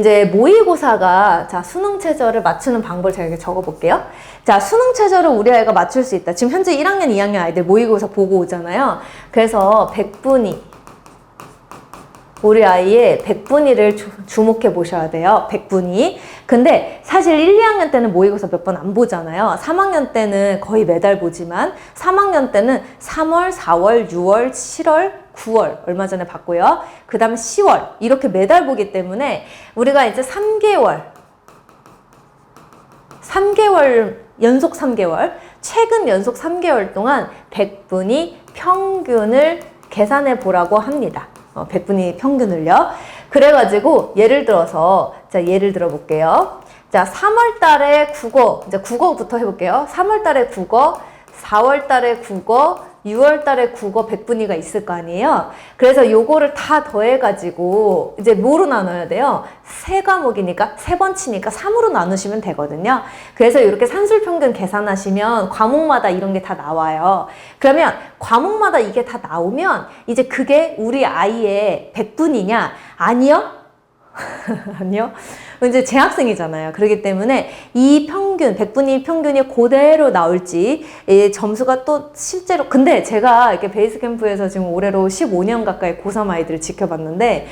이제 모의고사가 자 수능 최저를 맞추는 방법을 제가 이렇게 적어볼게요. 자 수능 최저를 우리 아이가 맞출 수 있다. 지금 현재 1학년, 2학년 아이들 모의고사 보고 오잖아요. 그래서 100분위 우리 아이의 100분위를 주목해 보셔야 돼요. 100분위. 근데 사실 1, 2학년 때는 모의고사 몇 번 안 보잖아요. 3학년 때는 거의 매달 보지만 3학년 때는 3월, 4월, 6월, 7월, 9월 얼마 전에 봤고요. 그 다음에 10월 이렇게 매달 보기 때문에 우리가 이제 3개월 연속 3개월 최근 연속 3개월 동안 100분위 평균을 계산해 보라고 합니다. 100분위 평균을요. 그래가지고 예를 들어서 자 예를 들어 볼게요. 자 3월 달에 국어 이제 국어부터 해볼게요. 3월 달에 국어, 4월 달에 국어, 6월 달에 국어 100분위가 있을 거 아니에요. 그래서 요거를 다 더해가지고 이제 뭐로 나눠야 돼요? 세 과목이니까 세 번 치니까 3으로 나누시면 되거든요. 그래서 이렇게 산술평균 계산하시면 과목마다 이런 게 다 나와요. 그러면 과목마다 이게 다 나오면 이제 그게 우리 아이의 100분이냐? 아니요? 아니요. 이제 재학생이잖아요. 그렇기 때문에 이 평균, 100분위 평균이 그대로 나올지, 점수가 또 실제로, 근데 제가 이렇게 베이스 캠프에서 지금 올해로 15년 가까이 고3 아이들을 지켜봤는데,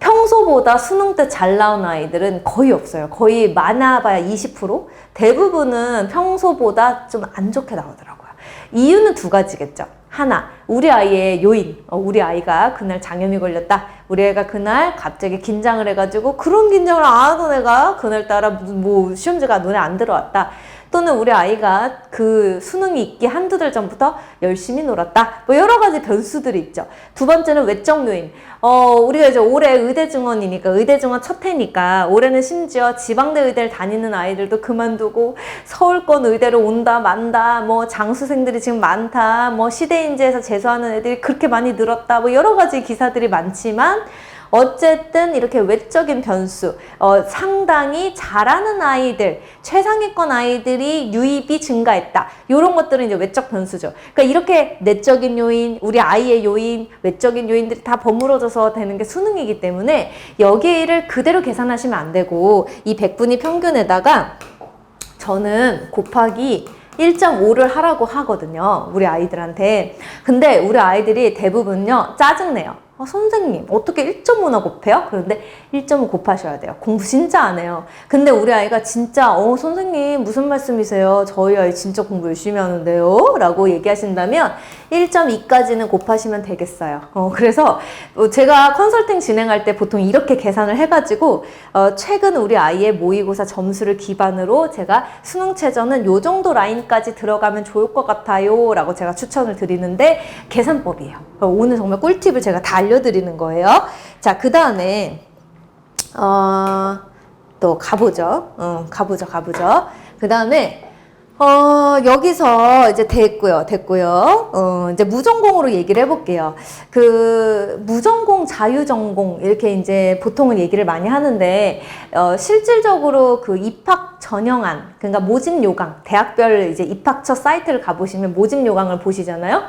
평소보다 수능 때 잘 나온 아이들은 거의 없어요. 거의 많아봐야 20%? 대부분은 평소보다 좀 안 좋게 나오더라고요. 이유는 두 가지겠죠. 하나, 우리 아이의 요인, 우리 아이가 그날 장염이 걸렸다. 우리 아이가 그날 갑자기 긴장을 해가지고 그런 긴장을 안 하던 애가 그날따라 뭐 시험지가 눈에 안 들어왔다. 또는 우리 아이가 그 수능이 있기 한두 달 전부터 열심히 놀았다. 뭐 여러 가지 변수들이 있죠. 두 번째는 외적 요인. 우리가 이제 올해 의대 증원이니까, 의대 증원 첫 해니까, 올해는 심지어 지방대 의대를 다니는 아이들도 그만두고 서울권 의대로 온다, 만다, 뭐 장수생들이 지금 많다, 뭐 시대인재에서 재수하는 애들이 그렇게 많이 늘었다, 뭐 여러 가지 기사들이 많지만, 어쨌든 이렇게 외적인 변수, 상당히 잘하는 아이들, 최상위권 아이들이 유입이 증가했다. 이런 것들은 이제 외적 변수죠. 그러니까 이렇게 내적인 요인, 우리 아이의 요인, 외적인 요인들이 다 버무러져서 되는 게 수능이기 때문에 여기를 그대로 계산하시면 안 되고, 이 100분위 평균에다가 저는 곱하기 1.5를 하라고 하거든요. 우리 아이들한테. 근데 우리 아이들이 대부분요, 짜증내요. 선생님 어떻게 1.5나 곱해요? 그런데 1.5 곱하셔야 돼요. 공부 진짜 안 해요. 근데 우리 아이가 진짜 선생님 무슨 말씀이세요? 저희 아이 진짜 공부 열심히 하는데요? 라고 얘기하신다면 1.2까지는 곱하시면 되겠어요. 그래서 제가 컨설팅 진행할 때 보통 이렇게 계산을 해가지고 최근 우리 아이의 모의고사 점수를 기반으로 제가 수능 최저는 요 정도 라인까지 들어가면 좋을 것 같아요 라고 제가 추천을 드리는데 계산법이에요. 오늘 정말 꿀팁을 제가 다 알려드리는 거예요. 자, 그 다음에 또 가보죠. 가보죠. 그 다음에 여기서 이제 됐고요. 이제 무전공으로 얘기를 해볼게요. 그 무전공, 자유전공 이렇게 이제 보통은 얘기를 많이 하는데 실질적으로 그 입학 전형안, 그러니까 모집 요강, 대학별 이제 입학처 사이트를 가보시면 모집 요강을 보시잖아요.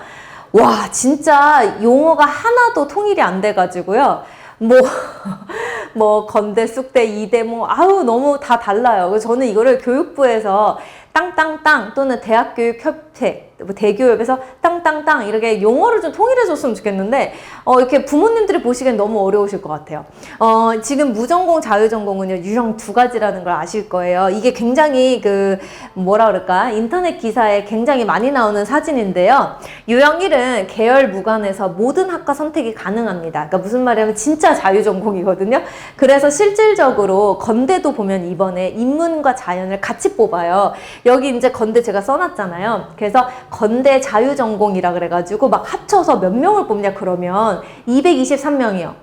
와, 진짜 용어가 하나도 통일이 안 돼가지고요. 뭐 건대, 쑥대, 이대 너무 다 달라요. 그래서 저는 이거를 교육부에서 땅땅땅 또는 대학교육협회, 대교협에서 땅땅땅 이렇게 용어를 좀 통일해 줬으면 좋겠는데 이렇게 부모님들이 보시기엔 너무 어려우실 것 같아요. 지금 무전공, 자유전공은요 유형 두 가지라는 걸 아실 거예요. 이게 굉장히 인터넷 기사에 굉장히 많이 나오는 사진인데요. 유형 1은 계열 무관해서 모든 학과 선택이 가능합니다. 그러니까 무슨 말이냐면 진짜 자유전공이거든요. 그래서 실질적으로 건대도 보면 이번에 인문과 자연을 같이 뽑아요. 여기 이제 건대 제가 써놨잖아요. 그래서 건대 자유전공이라 그래가지고 막 합쳐서 몇 명을 뽑냐 그러면 223명이요.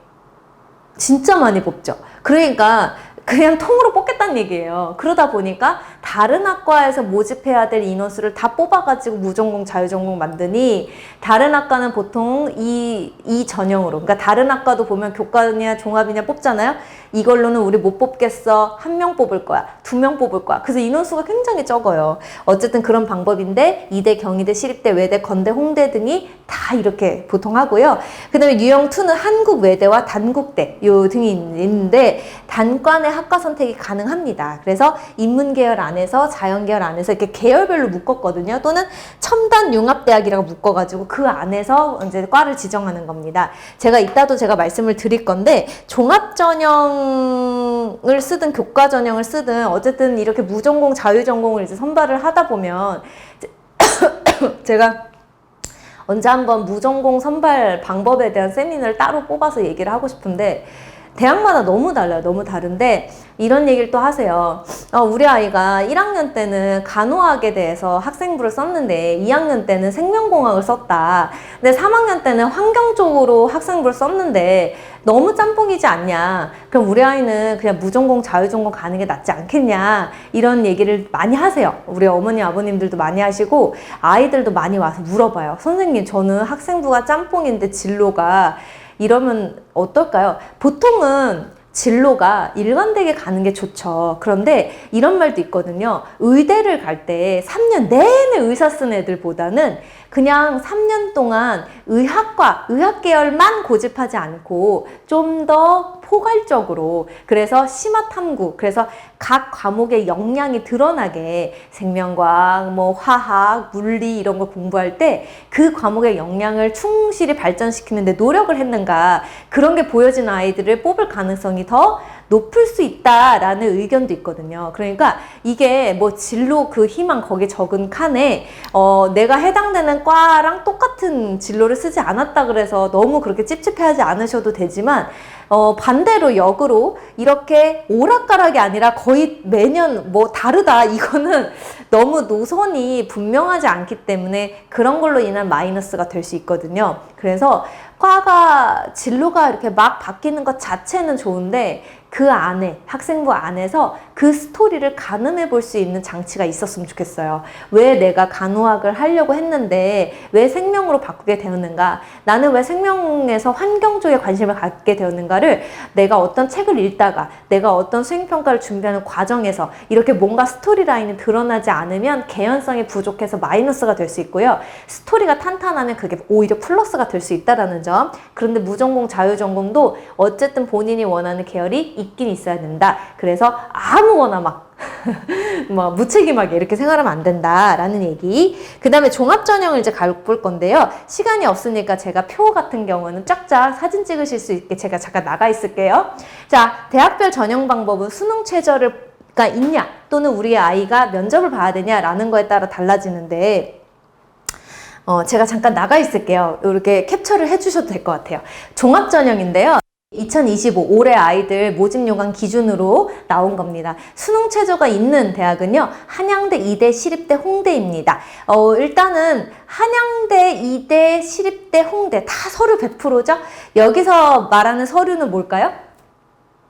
진짜 많이 뽑죠. 그러니까 그냥 통으로 뽑겠다는 얘기예요. 그러다 보니까 다른 학과에서 모집해야 될 인원수를 다 뽑아가지고 무전공, 자유전공 만드니 다른 학과는 보통 이 전형으로, 그러니까 다른 학과도 보면 교과냐 종합이냐 뽑잖아요. 이걸로는 우리 못 뽑겠어. 1명 뽑을 거야. 2명 뽑을 거야. 그래서 인원수가 굉장히 적어요. 어쨌든 그런 방법인데 이대, 경희대, 시립대, 외대, 건대, 홍대 등이 다 이렇게 보통 하고요. 그 다음에 유형 2는 한국 외대와 단국대 요 등이 있는데 단과내 학과 선택이 가능합니다. 그래서 인문계열 안에서 자연계열 안에서 이렇게 계열별로 묶었거든요. 또는 첨단융합대학이라고 묶어가지고 그 안에서 이제 과를 지정하는 겁니다. 제가 이따도 제가 말씀을 드릴 건데 종합전형을 쓰든 교과전형을 쓰든 어쨌든 이렇게 무전공, 자유전공을 이제 선발을 하다 보면 제가 언제 한번 무전공 선발 방법에 대한 세미나를 따로 뽑아서 얘기를 하고 싶은데 대학마다 너무 달라요. 너무 다른데 이런 얘기를 또 하세요. 우리 아이가 1학년 때는 간호학에 대해서 학생부를 썼는데 2학년 때는 생명공학을 썼다. 근데 3학년 때는 환경 쪽으로 학생부를 썼는데 너무 짬뽕이지 않냐. 그럼 우리 아이는 그냥 무전공, 자유전공 가는 게 낫지 않겠냐. 이런 얘기를 많이 하세요. 우리 어머니, 아버님들도 많이 하시고 아이들도 많이 와서 물어봐요. 선생님, 저는 학생부가 짬뽕인데 진로가 이러면 어떨까요? 보통은 진로가 일관되게 가는 게 좋죠. 그런데 이런 말도 있거든요. 의대를 갈 때 3년 내내 의사 쓴 애들보다는 그냥 3년 동안 의학과, 의학 계열만 고집하지 않고 좀 더 포괄적으로, 그래서 심화 탐구, 그래서 각 과목의 역량이 드러나게 생명과학, 뭐 화학, 물리 이런 걸 공부할 때 그 과목의 역량을 충실히 발전시키는 데 노력을 했는가, 그런 게 보여지는 아이들을 뽑을 가능성이 더 높을 수 있다라는 의견도 있거든요. 그러니까 이게 뭐 진로 그 희망 거기 적은 칸에 내가 해당되는 과랑 똑같은 진로를 쓰지 않았다 그래서 너무 그렇게 찝찝해하지 않으셔도 되지만 반대로 역으로 이렇게 오락가락이 아니라 거의 매년 뭐 다르다, 이거는 너무 노선이 분명하지 않기 때문에 그런 걸로 인한 마이너스가 될 수 있거든요. 그래서 과가 진로가 이렇게 막 바뀌는 것 자체는 좋은데 그 안에, 학생부 안에서 그 스토리를 가늠해 볼 수 있는 장치가 있었으면 좋겠어요. 왜 내가 간호학을 하려고 했는데 왜 생명으로 바꾸게 되었는가? 나는 왜 생명에서 환경 쪽에 관심을 갖게 되었는가를 내가 어떤 책을 읽다가, 내가 어떤 수행평가를 준비하는 과정에서 이렇게 뭔가 스토리라인이 드러나지 않으면 개연성이 부족해서 마이너스가 될 수 있고요. 스토리가 탄탄하면 그게 오히려 플러스가 될 수 있다는 점. 그런데 무전공, 자유전공도 어쨌든 본인이 원하는 계열이 있긴 있어야 된다. 그래서 아무거나 막 뭐 무책임하게 이렇게 생각하면 안 된다라는 얘기. 그 다음에 종합전형을 이제 가볼 건데요. 시간이 없으니까 제가 표 같은 경우는 쫙쫙 사진 찍으실 수 있게 제가 잠깐 나가 있을게요. 자, 대학별 전형 방법은 수능 최저가 있냐 또는 우리 아이가 면접을 봐야 되냐라는 거에 따라 달라지는데 제가 잠깐 나가 있을게요. 이렇게 캡처를 해주셔도 될 것 같아요. 종합전형인데요. 2025 올해 아이들 모집 요강 기준으로 나온 겁니다. 수능 최저가 있는 대학은요, 한양대, 이대, 시립대, 홍대입니다. 일단은 한양대, 이대, 시립대, 홍대 다 서류 100%죠? 여기서 말하는 서류는 뭘까요?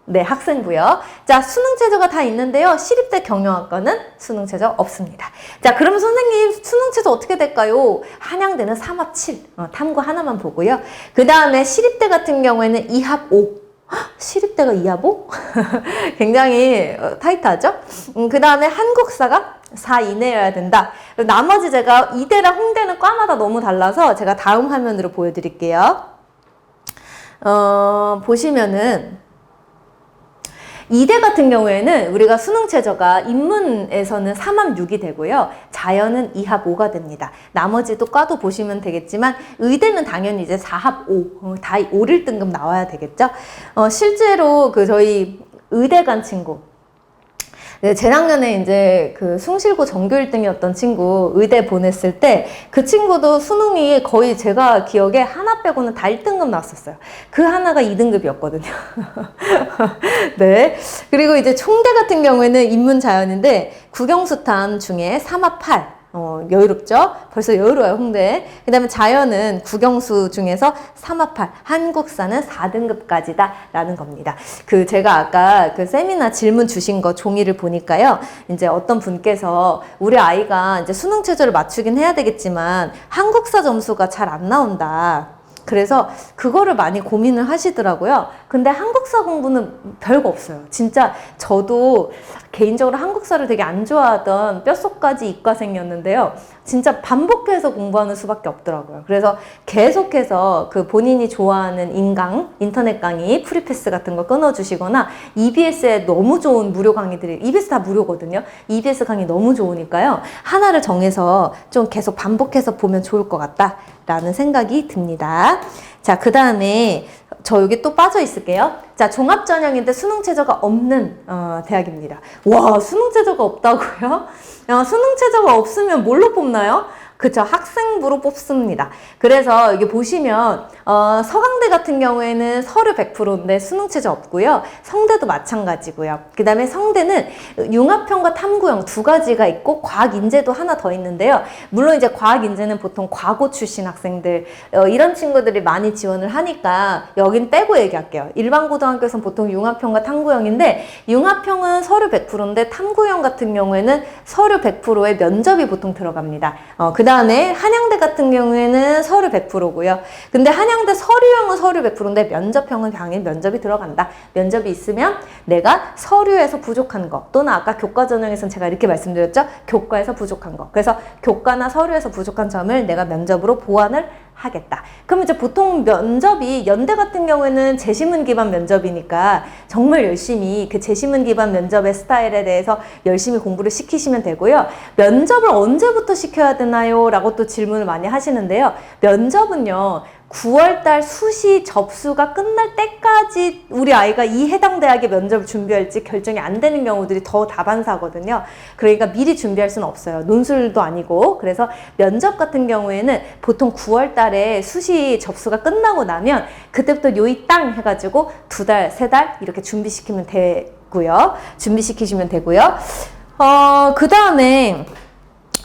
네, 학생부요. 자, 수능 최저가 다 있는데요. 시립대 경영학과는 수능 최저 없습니다. 자, 그러면 선생님 수능 최저 어떻게 될까요? 한양대는 3합 7, 탐구 하나만 보고요. 그 다음에 시립대 같은 경우에는 2합 5. 시립대가 2합 5? 굉장히 타이트하죠? 그 다음에 한국사가 4 이내여야 된다. 나머지 제가 이대랑 홍대는 과마다 너무 달라서 제가 다음 화면으로 보여드릴게요. 보시면은 이대 같은 경우에는 우리가 수능 최저가 인문에서는 3합 6이 되고요. 자연은 2합 5가 됩니다. 나머지도 과도 보시면 되겠지만 의대는 당연히 이제 4합 5, 다 5일 등급 나와야 되겠죠. 실제로 저희 의대 간 친구, 재작년에 이제 그 숭실고 전교 1등이었던 친구 의대 보냈을 때 그 친구도 수능이 거의 제가 기억에 하나 빼고는 다 1등급 나왔었어요. 그 하나가 2등급이었거든요. 네. 그리고 이제 총대 같은 경우에는 인문자연인데 국영수탄 중에 3합 8. 여유롭죠? 벌써 여유로워요, 홍대. 그 다음에 자연은 국영수 중에서 3합 8, 한국사는 4등급까지다 라는 겁니다. 제가 아까 그 세미나 질문 주신 거 종이를 보니까요. 이제 어떤 분께서 우리 아이가 이제 수능 최저를 맞추긴 해야 되겠지만 한국사 점수가 잘 안 나온다. 그래서 그거를 많이 고민을 하시더라고요. 근데 한국사 공부는 별거 없어요. 진짜 저도 개인적으로 한국사를 되게 안 좋아하던 뼛속까지 이과생이었는데요. 진짜 반복해서 공부하는 수밖에 없더라고요. 그래서 계속해서 그 본인이 좋아하는 인터넷 강의, 프리패스 같은 거 끊어주시거나 EBS에 너무 좋은 무료 강의들이, EBS 다 무료거든요. EBS 강의 너무 좋으니까요. 하나를 정해서 좀 계속 반복해서 보면 좋을 것 같다라는 생각이 듭니다. 자, 그 다음에 저 여기 또 빠져 있을게요. 자, 종합전형인데 수능 최저가 없는 대학입니다. 와, 수능 최저가 없다고요? 수능 최저가 없으면 뭘로 뽑나요? 그쵸, 학생부로 뽑습니다. 그래서 여기 보시면 서강대 같은 경우에는 서류 100%인데 수능 최저 없고요. 성대도 마찬가지고요. 그 다음에 성대는 융합형과 탐구형 두 가지가 있고 과학인재도 하나 더 있는데요. 물론 이제 과학인재는 보통 과고 출신 학생들 이런 친구들이 많이 지원을 하니까 여긴 빼고 얘기할게요. 일반 고등학교에서는 보통 융합형과 탐구형인데 융합형은 서류 100%인데 탐구형 같은 경우에는 서류 100%에 면접이 보통 들어갑니다. 그 다음에 한양대 같은 경우에는 서류 100%고요. 근데 한양대 서류형은 서류 100%인데 면접형은 당연히 면접이 들어간다. 면접이 있으면 내가 서류에서 부족한 거 또는 아까 교과 전형에서는 제가 이렇게 말씀드렸죠. 교과에서 부족한 거. 그래서 교과나 서류에서 부족한 점을 내가 면접으로 보완을 하겠다. 그럼 이제 보통 면접이 연대 같은 경우에는 제시문 기반 면접이니까 정말 열심히 그 제시문 기반 면접의 스타일에 대해서 열심히 공부를 시키시면 되고요. 면접을 언제부터 시켜야 되나요? 라고 또 질문을 많이 하시는데요. 면접은요. 9월달 수시 접수가 끝날 때까지 우리 아이가 이 해당 대학의 면접을 준비할지 결정이 안 되는 경우들이 더 다반사거든요. 그러니까 미리 준비할 수는 없어요. 논술도 아니고. 그래서 면접 같은 경우에는 보통 9월달에 수시 접수가 끝나고 나면 그때부터 요이 땅 해가지고 2달, 3달 이렇게 준비시키시면 되고요. 그 다음에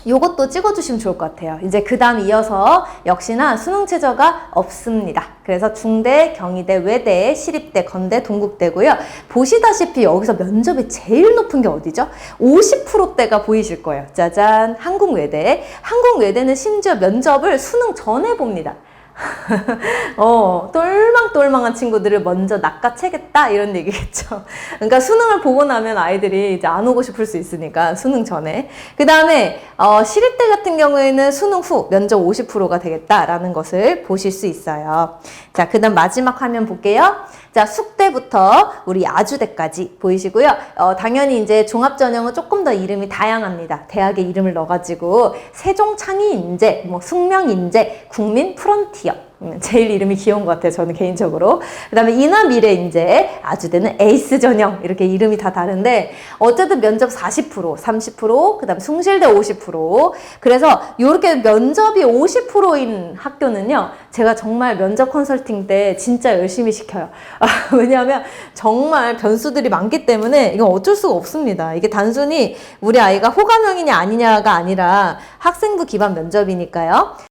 요것도 찍어주시면 좋을 것 같아요. 이제 그 다음 이어서 역시나 수능 최저가 없습니다. 그래서 중대, 경희대, 외대, 시립대, 건대, 동국대고요. 보시다시피 여기서 면접이 제일 높은 게 어디죠? 50%대가 보이실 거예요. 짜잔, 한국외대. 한국외대는 심지어 면접을 수능 전에 봅니다. 똘망똘망한 친구들을 먼저 낚아채겠다 이런 얘기겠죠. 그러니까 수능을 보고 나면 아이들이 이제 안 오고 싶을 수 있으니까 수능 전에. 그 다음에 시립대 같은 경우에는 수능 후 면접 50%가 되겠다라는 것을 보실 수 있어요. 자, 그 다음 마지막 화면 볼게요. 자, 숙대부터 우리 아주대까지 보이시고요. 당연히 이제 종합전형은 조금 더 이름이 다양합니다. 대학의 이름을 넣어가지고 세종창의인재, 숙명인재, 국민 프론티어. 제일 이름이 귀여운 것 같아요. 저는 개인적으로. 그 다음에 인하미래인재, 아주대는 에이스 전형 이렇게 이름이 다 다른데 어쨌든 면접 40%, 30%, 그 다음에 숭실대 50%. 그래서 이렇게 면접이 50%인 학교는요. 제가 정말 면접 컨설팅 때 진짜 열심히 시켜요. 왜냐하면 정말 변수들이 많기 때문에 이건 어쩔 수가 없습니다. 이게 단순히 우리 아이가 호감형이냐 아니냐가 아니라 학생부 기반 면접이니까요.